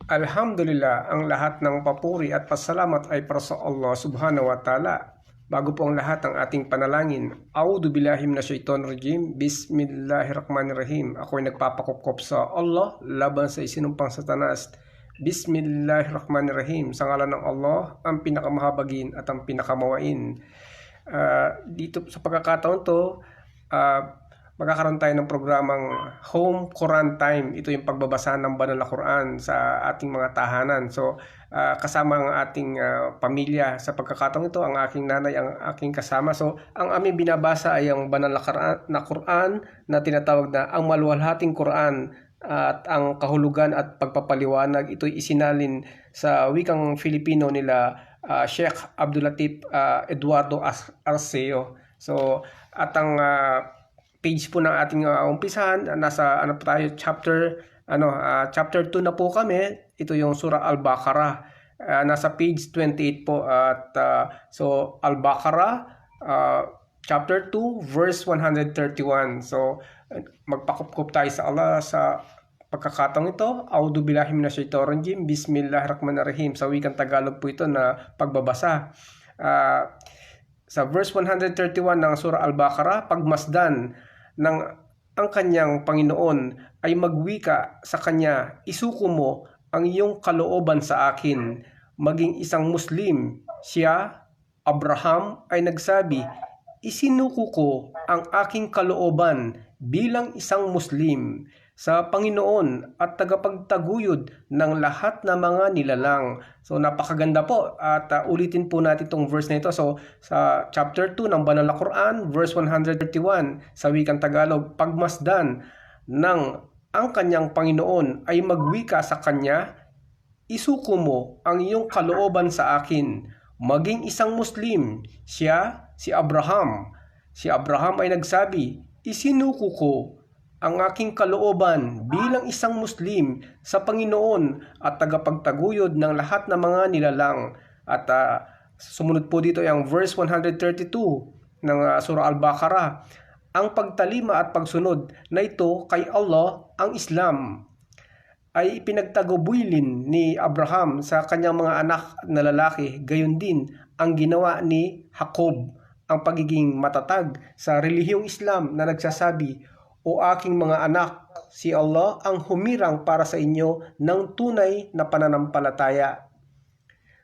Alhamdulillah, ang lahat ng papuri at pasalamat ay para sa Allah subhanahu wa ta'ala. Bago po ang lahat ng ating panalangin, A'udhu billahi minasyaitonir rajim, Bismillahirrahmanirrahim. Ako ay nagpapakupkop sa Allah laban sa isinumpang Satanas. Bismillahirrahmanirrahim. Sa ngalan ng Allah, ang pinakamahabagin at ang pinakamawain. Dito sa pagkakataon to, magkakaroon tayo ng programang Home Quran Time. Ito yung pagbabasa ng banal na Quran sa ating mga tahanan. So, kasama ang ating pamilya. Sa pagkakataon ito, ang aking nanay, ang aking kasama. So, ang aming binabasa ay ang banal na Quran na tinatawag na ang maluwalhating Quran, at ang kahulugan at pagpapaliwanag. Ito'y isinalin sa wikang Filipino nila Sheikh Abdul Latif Eduardo Arceo. So, at ang page po ng ating umpisahan, nasa po tayo, chapter 2 na po kami. Ito yung Surah Al-Baqarah. Nasa page 28 po, at so Al-Baqarah chapter 2 verse 131. So magpakupkup tayo sa Allah sa pagkakataong ito. A'udhu billahi minasyaitonir rajim, Bismillahirrahmanirrahim. Sa wikang Tagalog po ito na pagbabasa. Sa verse 131 ng Surah Al-Baqarah, pagmasdan ng ang kanyang Panginoon ay magwika sa kanya, isuko mo ang iyong kalooban sa akin, maging isang Muslim. Siya, Abraham, ay nagsabi, isinuko ko ang aking kalooban bilang isang Muslim sa Panginoon at tagapagtaguyod ng lahat ng mga nilalang. So napakaganda po, at ulitin po natin itong verse na ito. So sa chapter 2 ng Banal na Quran, verse 131 sa wikang Tagalog, pagmasdan ng ang kanyang Panginoon ay magwika sa kanya, isuko mo ang iyong kalooban sa akin, maging isang Muslim. Siya, si Abraham. Si Abraham ay nagsabi, isinuko ko ang aking kalooban bilang isang Muslim sa Panginoon at tagapagtaguyod ng lahat ng mga nilalang. At sumunod po dito yung verse 132 ng Surah Al-Baqarah. Ang pagtalima at pagsunod na ito kay Allah, ang Islam, ay ipinagtagubuylin ni Abraham sa kanyang mga anak na lalaki. Gayon din ang ginawa ni Jacob, ang pagiging matatag sa relihiyong Islam na nagsasabi, o aking mga anak, si Allah ang humirang para sa inyo ng tunay na pananampalataya.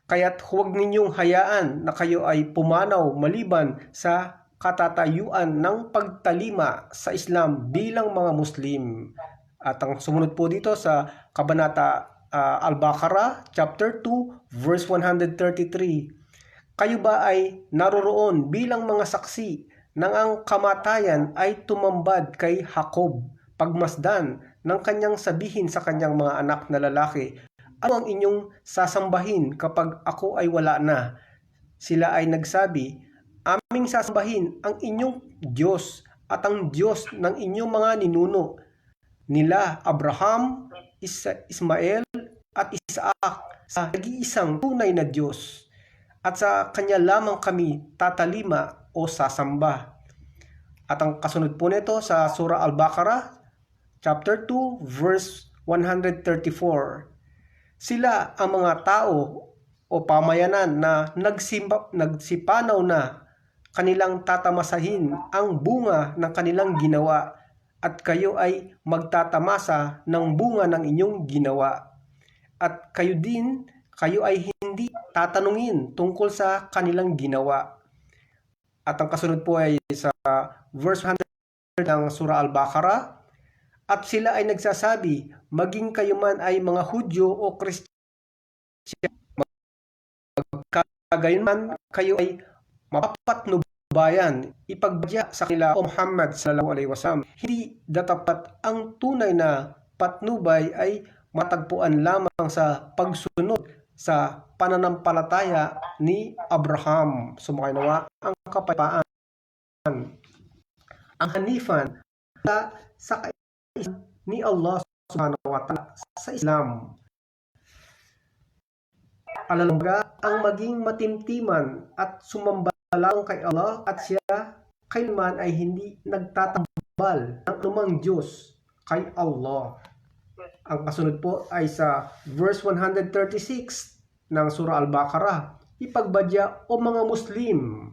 Kaya't huwag ninyong hayaan na kayo ay pumanaw maliban sa katatayuan ng pagtalima sa Islam bilang mga Muslim. At ang sumunod po dito sa Kabanata Al-Baqarah, chapter 2, verse 133. Kayo ba ay naroroon bilang mga saksi nang ang kamatayan ay tumambad kay Jacob, pagmasdan ng kanyang sabihin sa kanyang mga anak na lalaki, ano ang inyong sasambahin kapag ako ay wala na? Sila ay nagsabi, aming sasambahin ang inyong Diyos at ang Diyos ng inyong mga ninuno nila Abraham, Ismael at Isaac, sa nag-iisang tunay na Diyos, at sa kanya lamang kami tatalima o sasamba. At ang kasunod po nito sa Surah Al-Baqarah, chapter 2, verse 134. Sila ang mga tao o pamayanan na nagsipanaw na kanilang tatamasahin ang bunga ng kanilang ginawa, at kayo ay magtatamasa ng bunga ng inyong ginawa. At kayo ay hindi tatanungin tungkol sa kanilang ginawa. At ang kasunod po ay sa verse 100 ng Surah Al-Baqarah, at sila ay nagsasabi, maging kayo man ay mga Hudyo o Kristiyano, magkagayon man kayo ay mapapatnubayan, ipagbadya sa kanila o Muhammad sallallahu alaihi wasallam. Hindi datapat ang tunay na patnubay ay matagpuan lamang sa pagsunod sa pananampalataya ni Abraham. Sumakinawa ang kapayapaan, ang hanifan sa kaisan ni Allah subhanahu wa ta'ala sa Islam. Alalangga ang maging matimtiman at sumamba lang kay Allah, at siya kailanman ay hindi nagtatambal ng anumang Diyos kay Allah. Ang kasunod po ay sa verse 136 ng Surah Al-Baqarah. Ipagbadya, o mga Muslim,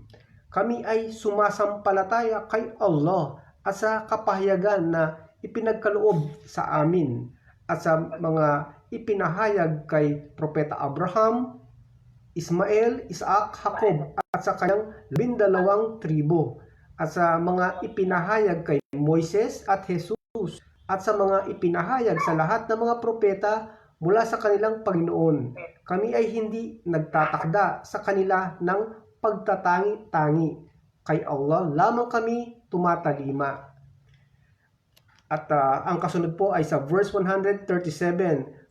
kami ay sumasampalataya kay Allah at sa kapahayagan na ipinagkaloob sa amin at sa mga ipinahayag kay Propeta Abraham, Ismael, Isaac, Jacob at sa kanyang 12 tribo at sa mga ipinahayag kay Moises at Jesus at sa mga ipinahayag sa lahat ng mga propeta mula sa kanilang Panginoon. Kami ay hindi nagtatakda sa kanila ng pagtatangi-tangi. Kay Allah lamang kami tumatalima. At ang kasunod po ay sa verse 137.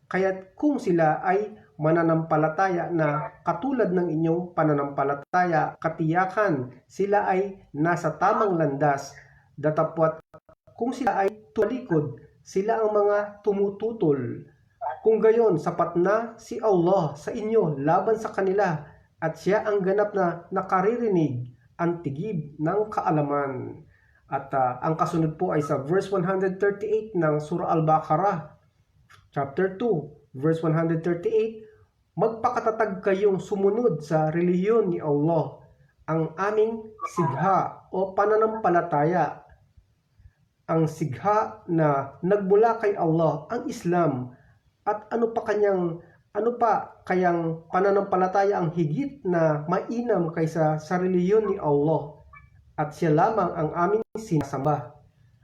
Kaya't kung sila ay mananampalataya na katulad ng inyong pananampalataya, katiyakan sila ay nasa tamang landas. Datapwat kung sila ay tumalikod, sila ang mga tumututol. Kung gayon, sapat na si Allah sa inyo laban sa kanila at siya ang ganap na nakaririnig, ang tigib ng kaalaman. At ang kasunod po ay sa verse 138 ng Surah Al-Baqarah, chapter 2, verse 138, magpakatatag kayong sumunod sa relihiyon ni Allah, ang aming sigha o pananampalataya. Ang sigha na nagmula kay Allah, ang Islam, at ano pa kayang pananampalataya ang higit na mainam kaysa sa relihiyon ni Allah, at siya lamang ang aming sinasamba.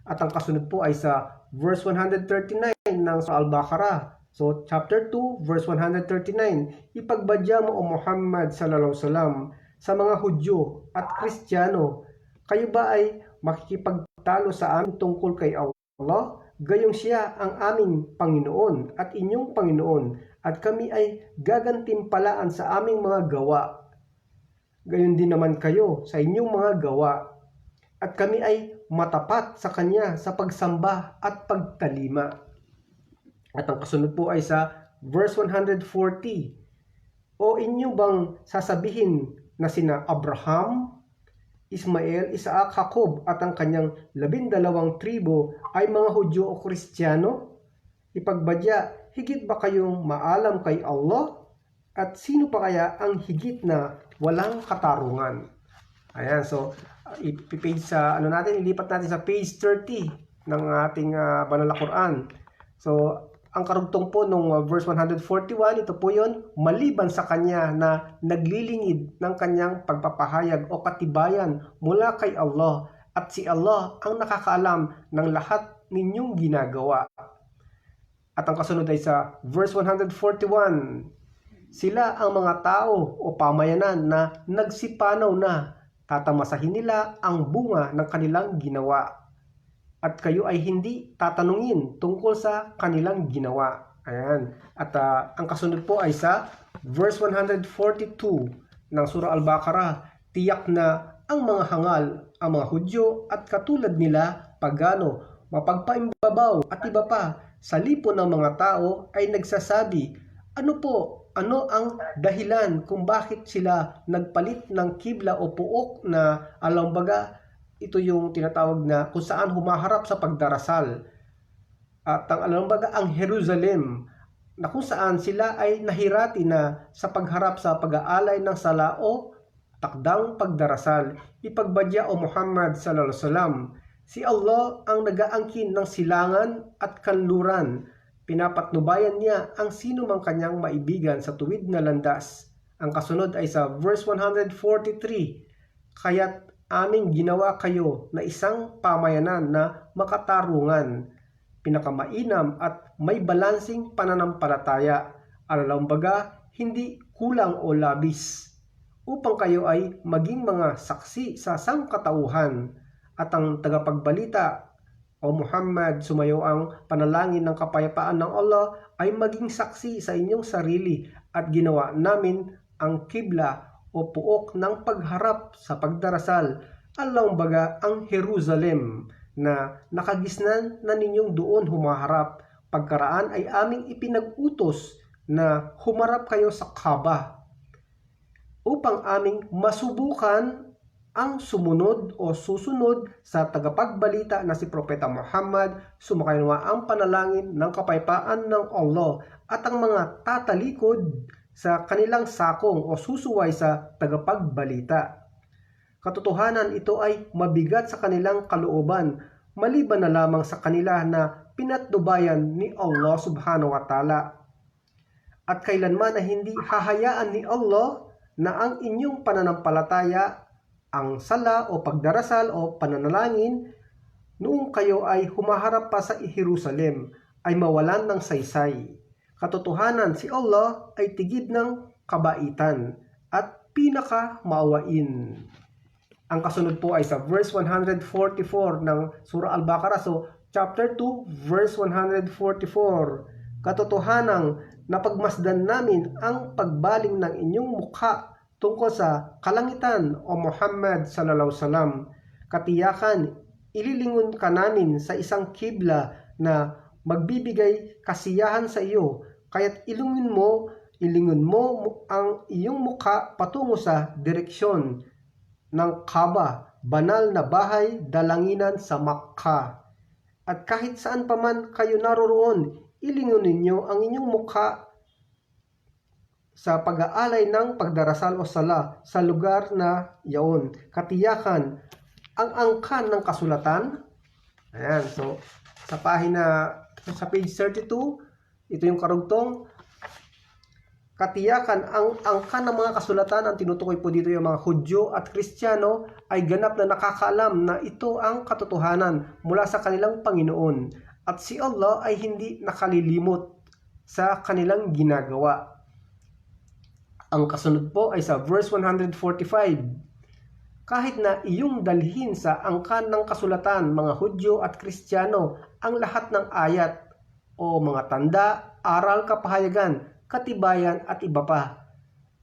At ang kasunod po ay sa verse 139 ng Surah Al-Baqarah. So chapter 2 verse 139, ipagbadya mo o Muhammad sallallahu alaihi wasallam sa mga Hudyo at Kristiyano, kayo ba ay makikipagtalo sa amin tungkol kay Allah? Gayong siya ang aming Panginoon at inyong Panginoon, at kami ay gagantimpalaan sa aming mga gawa. Gayon din naman kayo sa inyong mga gawa, at kami ay matapat sa Kanya sa pagsamba at pagtalima. At ang kasunod po ay sa verse 140, o inyo bang sasabihin na sina Abraham, Ismael, Isaac, Jacob at ang kanyang 12 tribo ay mga Hudyo o Kristiyano? Ipagbadya, higit ba kayong maalam kay Allah? At sino pa kaya ang higit na walang katarungan? Ayan, so ilipat natin sa page 30 ng ating banal na Quran. So ang karugtong po nung verse 141, ito po yun, maliban sa kanya na naglilingid ng kanyang pagpapahayag o katibayan mula kay Allah, at si Allah ang nakakaalam ng lahat ninyong ginagawa. At ang kasunod ay sa verse 141, sila ang mga tao o pamayanan na nagsipanaw na, tatamasahin nila ang bunga ng kanilang ginawa, at kayo ay hindi tatanungin tungkol sa kanilang ginawa. Ayan. At ang kasunod po ay sa verse 142 ng Surah Al-Baqarah, tiyak na ang mga hangal, ang mga Hudyo at katulad nila, pagano, mapagpaimbabaw at iba pa sa lipon ng mga tao ay nagsasabi, ano ang dahilan kung bakit sila nagpalit ng kibla o puok na alambaga? Ito yung tinatawag na kung saan humaharap sa pagdarasal. At ang alambaga ang Jerusalem, na kung saan sila ay nahirati na sa pagharap sa pag-aalay ng sala o takdang pagdarasal. Ipagbadya o Muhammad sallallahu alaihi wasallam, si Allah ang nag-aangkin ng silangan at kanluran. Pinapatnubayan niya ang sino mang kanyang maibigan sa tuwid na landas. Ang kasunod ay sa verse 143, kaya't aming ginawa kayo na isang pamayanan na makatarungan, pinakamainam at may balansing pananampalataya, alambaga hindi kulang o labis, upang kayo ay maging mga saksi sa sangkatauhan. At ang tagapagbalita o Muhammad, sumayo ang panalangin ng kapayapaan ng Allah, ay maging saksi sa inyong sarili, at ginawa namin ang kibla o puok ng pagharap sa pagdarasal, alambaga ang Jerusalem, na nakagisnan na ninyong doon humaharap. Pagkaraan ay aming ipinag-utos na humarap kayo sa Kaaba, upang aming masubukan ang sumunod o susunod sa tagapagbalita na si Propeta Muhammad, sumakaynawa ang panalangin ng kapayapaan ng Allah at ang mga tatalikod sa kanilang sakong o susuway sa tagapagbalita. Katotohanan ito ay mabigat sa kanilang kalooban, maliban na lamang sa kanila na pinatnubayan ni Allah subhanahu wa ta'ala. At kailanman na hindi hahayaan ni Allah na ang inyong pananampalataya, ang sala o pagdarasal o pananalangin noong kayo ay humaharap pa sa Jerusalem ay mawalan ng saysay. Katotohanan, si Allah ay tigid ng kabaitan at pinaka-maawain. Ang kasunod po ay sa verse 144 ng Surah Al-Baqarah. So, chapter 2, verse 144. Katotohanang napagmasdan namin ang pagbaling ng inyong mukha tungkol sa kalangitan o Muhammad sallallahu alaihi wasallam. Katiyakan, ililingon ka namin sa isang kibla na magbibigay kasiyahan sa iyo, kaya't ilingon mo ang iyong mukha patungo sa direksyon ng Kaaba, banal na bahay dalanginan sa Makkah. At kahit saan pa man kayo naroroon, ilingon ninyo ang inyong mukha sa pag-aalay ng pagdarasal o sala sa lugar na yaon. Katiyakan, ang angkan ng kasulatan. Ayan, so sa page 32, ito yung karugtong. Katiyakan, ang angkan ng mga kasulatan, ang tinutukoy po dito yung mga Hudyo at Kristiyano, ay ganap na nakakaalam na ito ang katotohanan mula sa kanilang Panginoon. At si Allah ay hindi nakalilimot sa kanilang ginagawa. Ang kasunod po ay sa verse 145. Kahit na iyong dalhin sa angkan ng kasulatan, mga Hudyo at Kristiyano, ang lahat ng ayat o mga tanda, aral, kapahayagan, katibayan at iba pa,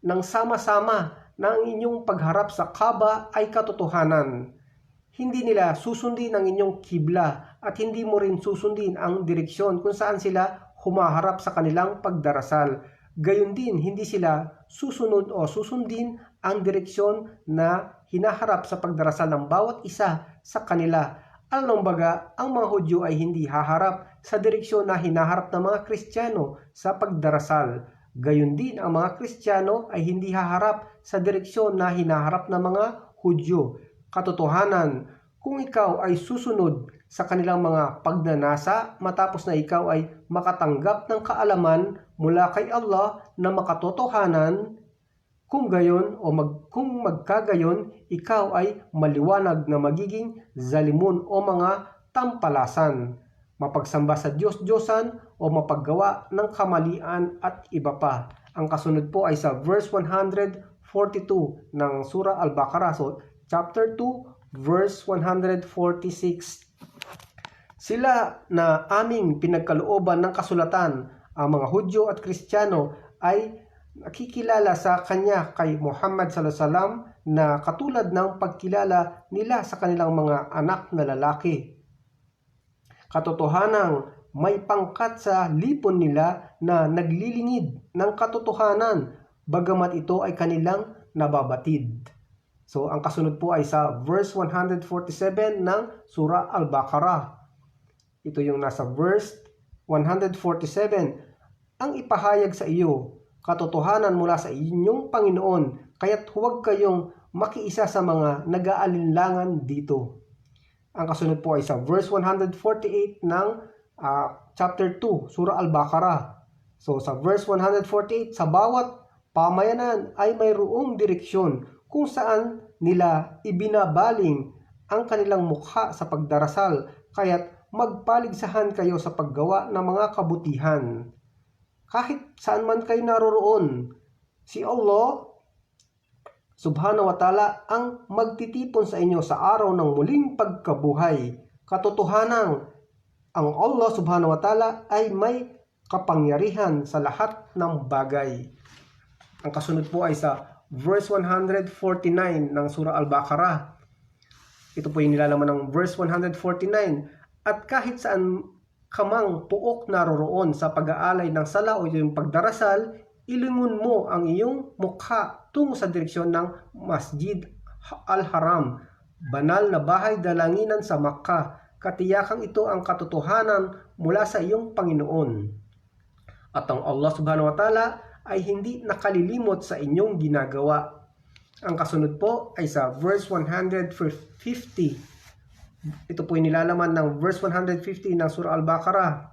nang sama-sama na ang inyong pagharap sa Kaaba ay katotohanan. Hindi nila susundin ang inyong kibla at hindi mo rin susundin ang direksyon kung saan sila humaharap sa kanilang pagdarasal. Gayon din, hindi sila susunod o susundin ang direksyon na hinaharap sa pagdarasal ng bawat isa sa kanila. Alam baga, ang mga Hudyo ay hindi haharap sa direksyon na hinaharap ng mga Kristiyano sa pagdarasal. Gayon din, ang mga Kristiyano ay hindi haharap sa direksyon na hinaharap ng mga Hudyo. Katotohanan, kung ikaw ay susunod sa kanilang mga pagnanasa matapos na ikaw ay makatanggap ng kaalaman mula kay Allah na makatotohanan, kung magkagayon, ikaw ay maliwanag na magiging zalimun o mga tampalasan, mapagsamba sa Diyos-Diyosan o mapaggawa ng kamalian at iba pa. Ang kasunod po ay sa verse 142 ng Surah Al-Baqarah. So, chapter 2, verse 146. Sila na aming pinagkalooban ng kasulatan, ang mga Hudyo at Kristiyano, ay nakikilala sa kanya kay Muhammad sallallahu alaihi wasallam na katulad ng pagkilala nila sa kanilang mga anak na lalaki. Katotohanang may pangkat sa lipon nila na naglilingid ng katotohanan, bagamat ito ay kanilang nababatid. So, ang kasunod po ay sa verse 147 ng Surah Al-Baqarah. Ito yung nasa verse 147. Ang ipahayag sa iyo, katotohanan mula sa inyong Panginoon, kaya't huwag kayong makiisa sa mga nag-aalinlangan dito. Ang kasunod po ay sa verse 148 ng chapter 2, Surah Al-Baqarah. So, sa verse 148, sa bawat pamayanan ay mayroong direksyon kung saan nila ibinabaling ang kanilang mukha sa pagdarasal, kaya't magpaligsahan kayo sa paggawa ng mga kabutihan. Kahit saan man kayo naroroon, si Allah subhanahu wa ta'ala ang magtitipon sa inyo sa araw ng muling pagkabuhay. Katotohanan, ang Allah subhanahu wa ta'ala ay may kapangyarihan sa lahat ng bagay. Ang kasunod po ay sa verse 149 ng Surah Al-Baqarah. Ito po yung nilalaman ng verse 149. At kahit saan kamang puok naroroon sa pag-aalay ng sala o yung pagdarasal, ilingon mo ang iyong mukha tungo sa direksyon ng Masjid al-Haram, banal na bahay dalanginan sa Makkah. Katiyakang ito ang katotohanan mula sa iyong Panginoon. At ang Allah subhanahu wa ta'ala ay hindi nakalilimot sa inyong ginagawa. Ang kasunod po ay sa verse 150. Ito po yung nilalaman ng verse 150 ng Surah Al-Baqarah.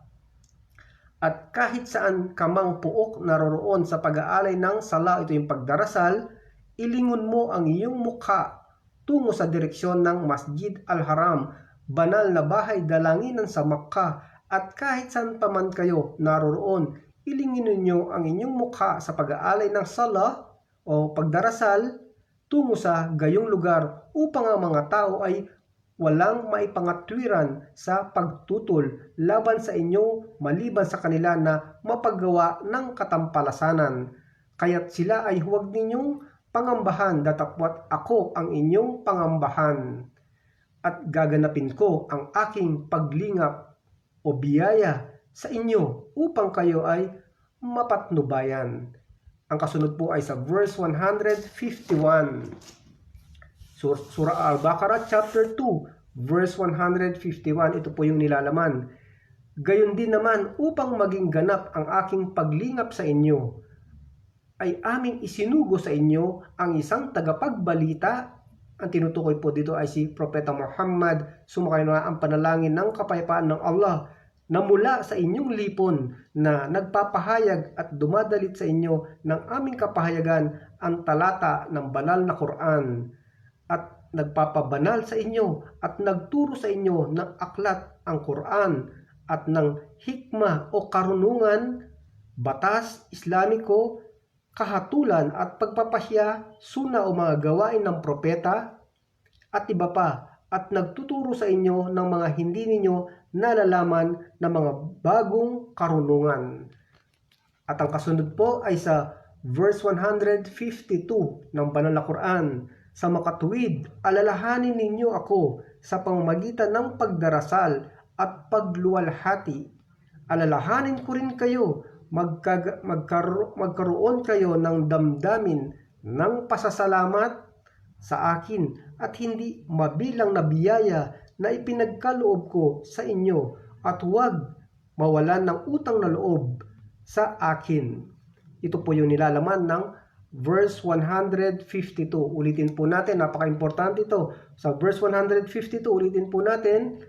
At kahit saan ka mang puok naroroon sa pag-aalay ng sala, ito yung pagdarasal, ilingon mo ang iyong mukha tungo sa direksyon ng Masjid Al-Haram, banal na bahay dalanginan sa Makkah. At kahit saan pa man kayo naroroon, ilingin ninyo ang inyong mukha sa pag-aalay ng sala o pagdarasal tungo sa gayong lugar upang ang mga tao ay walang maipangatwiran sa pagtutol laban sa inyo maliban sa kanila na mapaggawa ng katampalasanan. Kaya't sila ay huwag ninyong pangambahan datapwat ako ang inyong pangambahan. At gaganapin ko ang aking paglingap o biyaya sa inyo upang kayo ay mapatnubayan. Ang kasunod po ay sa verse 151. Surah Al-Baqarah chapter 2 verse 151. Ito po yung nilalaman. Gayon din naman upang maging ganap ang aking paglingap sa inyo, ay aming isinugo sa inyo ang isang tagapagbalita. Ang tinutukoy po dito ay si Propeta Muhammad, sumakainuha ang panalangin ng kapayapaan ng Allah, na mula sa inyong lipon na nagpapahayag at dumadalit sa inyo ng aming kapahayagan ang talata ng banal na Quran, at nagpapabanal sa inyo at nagturo sa inyo ng aklat ang Quran at ng hikmah o karunungan, batas Islamiko, kahatulan at pagpapahiya, suna o mga gawain ng propeta at iba pa, at nagtuturo sa inyo ng mga hindi ninyo nalalaman na mga bagong karunungan. At ang kasunod po ay sa verse 152 ng banal na Quran. Sa makatuwid, alalahanin ninyo ako sa pamamagitan ng pagdarasal at pagluwalhati. Alalahanin ko rin kayo, magkaroon kayo ng damdamin ng pasasalamat sa akin at hindi mabilang na biyaya na ipinagkaloob ko sa inyo, at huwag mawalan ng utang na loob sa akin. Ito po yung nilalaman ng verse 152. Ulitin po natin, napaka-importante ito. Sa verse 152, ulitin po natin.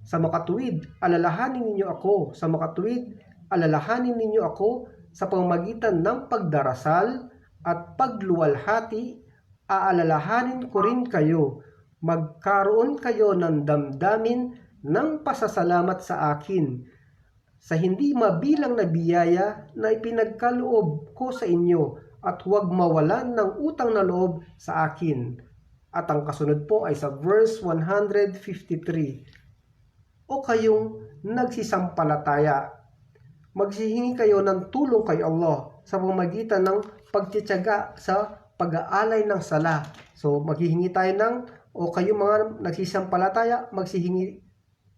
Sa makatuwid, alalahanin ninyo ako. Sa makatuwid, alalahanin ninyo ako sa pamamagitan ng pagdarasal at pagluwalhati. Aalalahanin ko rin kayo. Magkaroon kayo ng damdamin ng pasasalamat sa akin sa hindi mabilang na biyaya na ipinagkaloob ko sa inyo, at huwag mawalan ng utang na loob sa akin. At ang kasunod po ay sa verse 153. O kayong nagsisampalataya, magsihingi kayo ng tulong kay Allah sa pamamagitan ng pagtitiyaga sa pag-aalay ng sala. So maghihingi tayo o kayong mga nagsisampalataya, magsihingi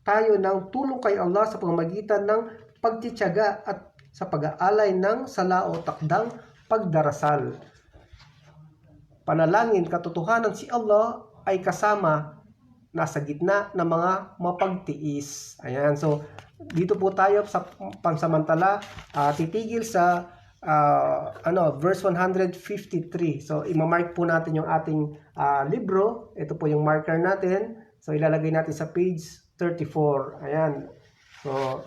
tayo ng tulong kay Allah sa pamamagitan ng pagtitiyaga at sa pag-aalay ng sala o takdang pagdarasal. Panalangin, katotohanan si Allah ay kasama, nasa gitna ng mga mapagtiis. Ayan, so dito po tayo sa pansamantala, titigil sa verse 153. So imamark po natin yung ating libro. Ito po yung marker natin. So ilalagay natin sa page 34. Ayan. So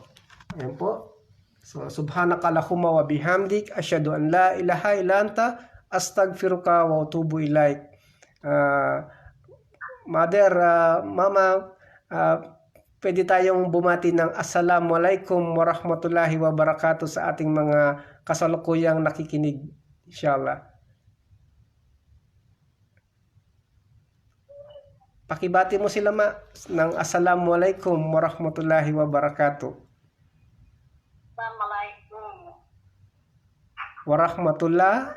ayan po. So subhanaka Allahumma wa bihamdik asyhadu an la ilaha illa anta astaghfiruka wa atubu ilaik. Mother, mama, pwede tayong bumati ng assalamualaikum warahmatullahi wabarakatuh sa ating mga kasalukuyang nakikinig, inshallah. Pakibati mo sila ng assalamualaikum warahmatullahi wabarakatuh. Assalamualaikum Warahmatullahi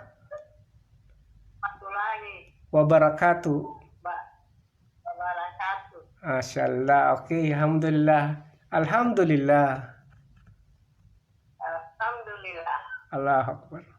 wabarakatuh. wabarakatuh. Mashallah. Okay, alhamdulillah. Alhamdulillah. Alhamdulillah. Allahu Akbar.